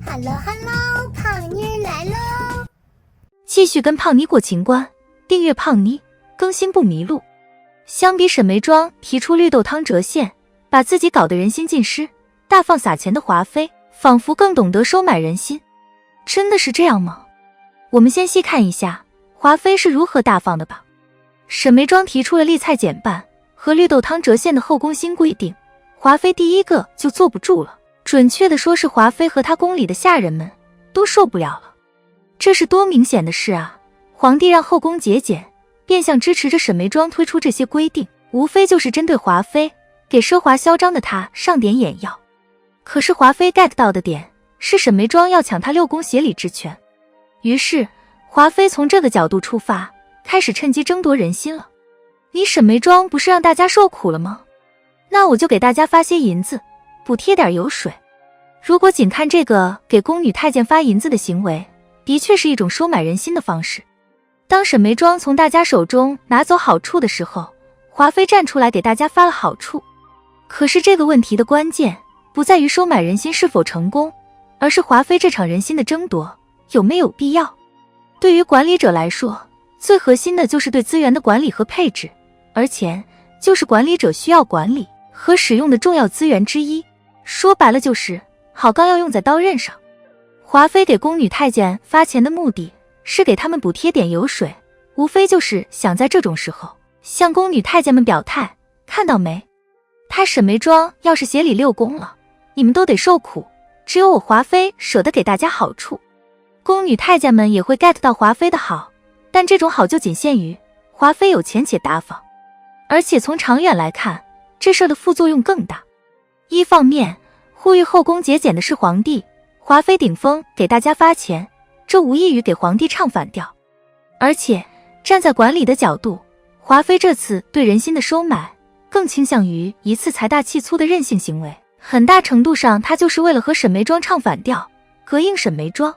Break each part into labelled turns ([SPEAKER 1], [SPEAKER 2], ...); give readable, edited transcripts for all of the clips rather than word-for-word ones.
[SPEAKER 1] Hello Hello， 胖妮儿来喽！
[SPEAKER 2] 继续跟胖妮过情关，订阅胖妮，更新不迷路。相比沈眉庄提出绿豆汤折现，把自己搞得人心尽失，大放撒钱的华妃，仿佛更懂得收买人心。真的是这样吗？我们先细看一下华妃是如何大放的吧。沈眉庄提出了丽菜减半和绿豆汤折现的后宫新规定，华妃第一个就坐不住了。准确的说是华妃和她宫里的下人们都受不了了。这是多明显的事啊！皇帝让后宫节俭，变相支持着沈眉庄推出这些规定，无非就是针对华妃，给奢华嚣张的她上点眼药。可是华妃 get 到的点是沈眉庄要抢她六宫协理之权，于是华妃从这个角度出发，开始趁机争夺人心了。你沈眉庄不是让大家受苦了吗？那我就给大家发些银子，补贴点油水。如果仅看这个给宫女太监发银子的行为，的确是一种收买人心的方式。当沈眉庄从大家手中拿走好处的时候，华妃站出来给大家发了好处。可是这个问题的关键不在于收买人心是否成功，而是华妃这场人心的争夺有没有必要。对于管理者来说，最核心的就是对资源的管理和配置，而钱就是管理者需要管理和使用的重要资源之一。说白了就是好钢要用在刀刃上。华妃给宫女太监发钱的目的是给他们补贴点油水，无非就是想在这种时候向宫女太监们表态，看到没，她沈眉庄要是协理六宫了，你们都得受苦，只有我华妃舍得给大家好处。宫女太监们也会 get 到华妃的好，但这种好就仅限于华妃有钱且大方，而且从长远来看，这事儿的副作用更大。一方面，呼吁后宫节俭的是皇帝，华妃顶风给大家发钱，这无异于给皇帝唱反调。而且站在管理的角度，华妃这次对人心的收买更倾向于一次财大气粗的任性行为，很大程度上她就是为了和沈眉庄唱反调，膈应沈眉庄。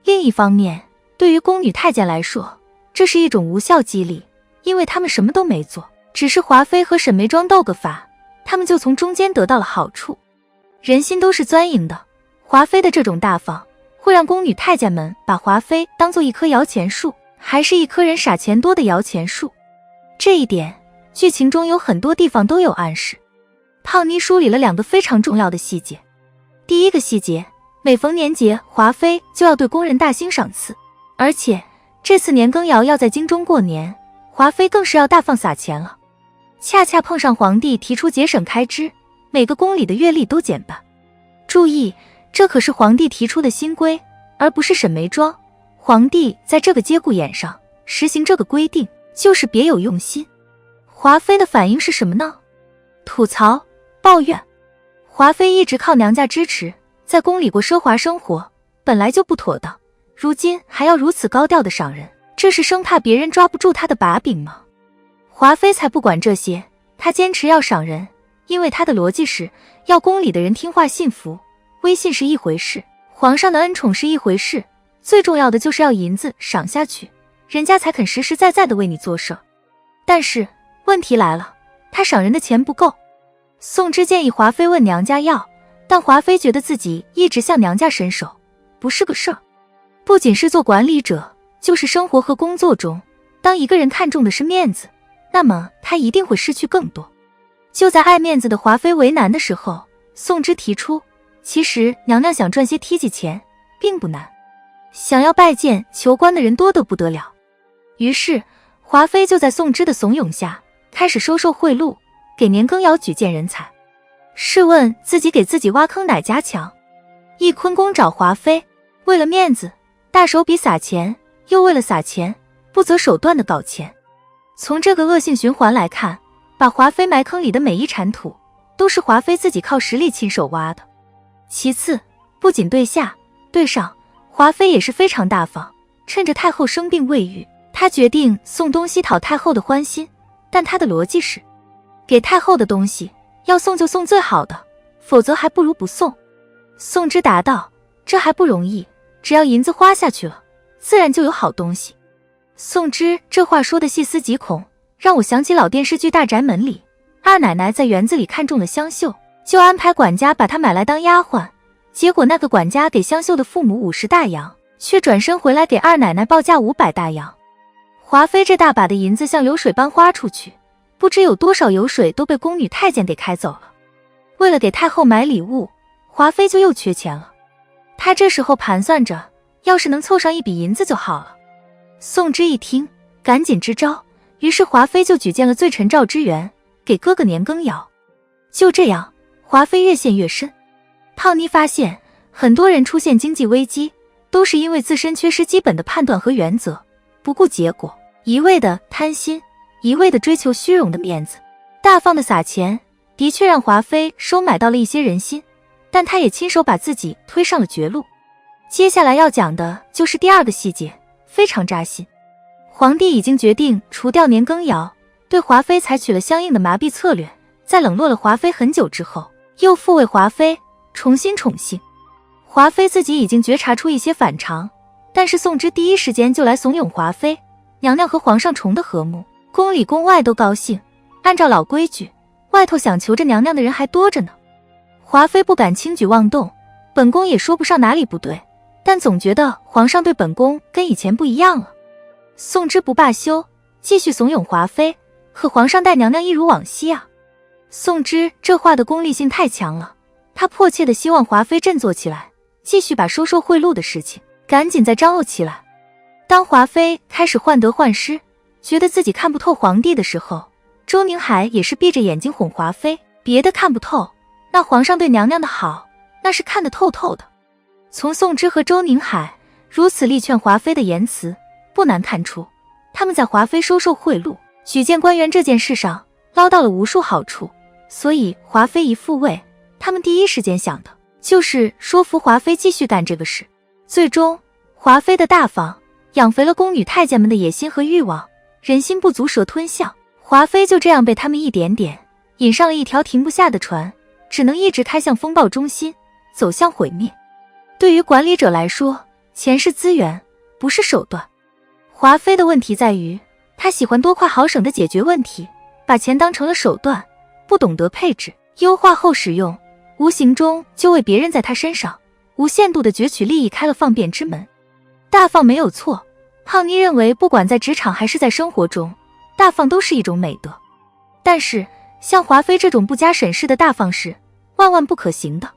[SPEAKER 2] 另一方面，对于宫女太监来说，这是一种无效激励，因为他们什么都没做，只是华妃和沈眉庄斗个法，他们就从中间得到了好处。人心都是钻营的，华妃的这种大方会让宫女太监们把华妃当做一棵摇钱树，还是一棵人傻钱多的摇钱树。这一点剧情中有很多地方都有暗示。胖妮梳理了两个非常重要的细节。第一个细节，每逢年节，华妃就要对宫人大兴赏赐，而且这次年羹尧要在京中过年，华妃更是要大放撒钱了。恰恰碰上皇帝提出节省开支，每个宫里的月例都减半。注意，这可是皇帝提出的新规，而不是沈眉庄。皇帝在这个节骨眼上实行这个规定，就是别有用心。华妃的反应是什么呢？吐槽、抱怨。华妃一直靠娘家支持，在宫里过奢华生活，本来就不妥当，如今还要如此高调的赏人，这是生怕别人抓不住她的把柄吗？华妃才不管这些，她坚持要赏人，因为她的逻辑是要宫里的人听话信服，威信是一回事，皇上的恩宠是一回事，最重要的就是要银子赏下去，人家才肯实实在在的为你做事。但是问题来了，他赏人的钱不够。宋之建议华妃问娘家要，但华妃觉得自己一直向娘家伸手不是个事儿。不仅是做管理者，就是生活和工作中，当一个人看重的是面子，那么他一定会失去更多。就在爱面子的华妃为难的时候，宋之提出，其实娘娘想赚些梯级钱并不难，想要拜见求官的人多得不得了。于是华妃就在宋之的怂恿下开始收受贿赂，给年羹尧举荐人才。试问自己给自己挖坑哪家强？翊坤宫找华妃，为了面子大手笔撒钱，又为了撒钱不择手段的搞钱。从这个恶性循环来看，把华妃埋坑里的每一铲土都是华妃自己靠实力亲手挖的。其次，不仅对下对上，华妃也是非常大方，趁着太后生病未愈，她决定送东西讨太后的欢心，但她的逻辑是给太后的东西要送就送最好的，否则还不如不送。宋之答道，这还不容易，只要银子花下去了，自然就有好东西。宋之这话说的细思极恐，让我想起老电视剧《大宅门》里，二奶奶在园子里看中了香秀，就安排管家把她买来当丫鬟，结果那个管家给香秀的父母50大洋，却转身回来给二奶奶报价500大洋。华妃这大把的银子像流水般花出去，不知有多少油水都被宫女太监给开走了。为了给太后买礼物，华妃就又缺钱了。她这时候盘算着，要是能凑上一笔银子就好了。宋芝一听，赶紧支招，于是华妃就举荐了罪臣赵之源，给哥哥年羹尧。就这样，华妃越陷越深。胖妮发现，很多人出现经济危机，都是因为自身缺失基本的判断和原则，不顾结果，一味的贪心，一味的追求虚荣的面子。大方的撒钱，的确让华妃收买到了一些人心，但她也亲手把自己推上了绝路。接下来要讲的就是第2个细节，非常扎心。皇帝已经决定除掉年羹尧，对华妃采取了相应的麻痹策略，在冷落了华妃很久之后，又复位华妃，重新宠幸。华妃自己已经觉察出一些反常，但是宋芝第一时间就来怂恿华妃，娘娘和皇上重的和睦，宫里宫外都高兴。按照老规矩，外头想求着娘娘的人还多着呢。华妃不敢轻举妄动，本宫也说不上哪里不对，但总觉得皇上对本宫跟以前不一样了。宋芝不罢休，继续怂恿华妃，和皇上待娘娘一如往昔啊。宋芝这话的功利性太强了，她迫切地希望华妃振作起来，继续把收受贿赂的事情赶紧再张罗起来。当华妃开始患得患失，觉得自己看不透皇帝的时候，周宁海也是闭着眼睛哄华妃，别的看不透，那皇上对娘娘的好，那是看得透透的。从宋芝和周宁海如此力劝华妃的言辞，不难看出，他们在华妃收受贿赂、举荐官员这件事上捞到了无数好处，所以华妃一复位，他们第一时间想的就是说服华妃继续干这个事。最终，华妃的大方养肥了宫女太监们的野心和欲望，人心不足蛇吞象，华妃就这样被他们一点点引上了一条停不下的船，只能一直开向风暴中心，走向毁灭。对于管理者来说，钱是资源，不是手段。华妃的问题在于，她喜欢多快好省的解决问题，把钱当成了手段，不懂得配置、优化后使用，无形中就为别人在她身上无限度的攫取利益开了方便之门。大方没有错，胖妮认为不管在职场还是在生活中，大方都是一种美德。但是像华妃这种不加审视的大方是万万不可行的。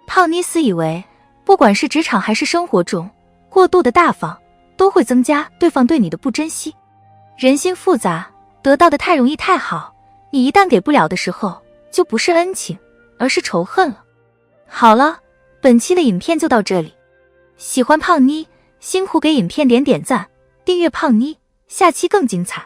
[SPEAKER 2] 胖妮私以为，不管是职场还是生活中，过度的大方都会增加对方对你的不珍惜。人心复杂，得到的太容易太好，你一旦给不了的时候，就不是恩情，而是仇恨了。好了，本期的影片就到这里。喜欢胖妮，辛苦给影片点赞，订阅胖妮，下期更精彩。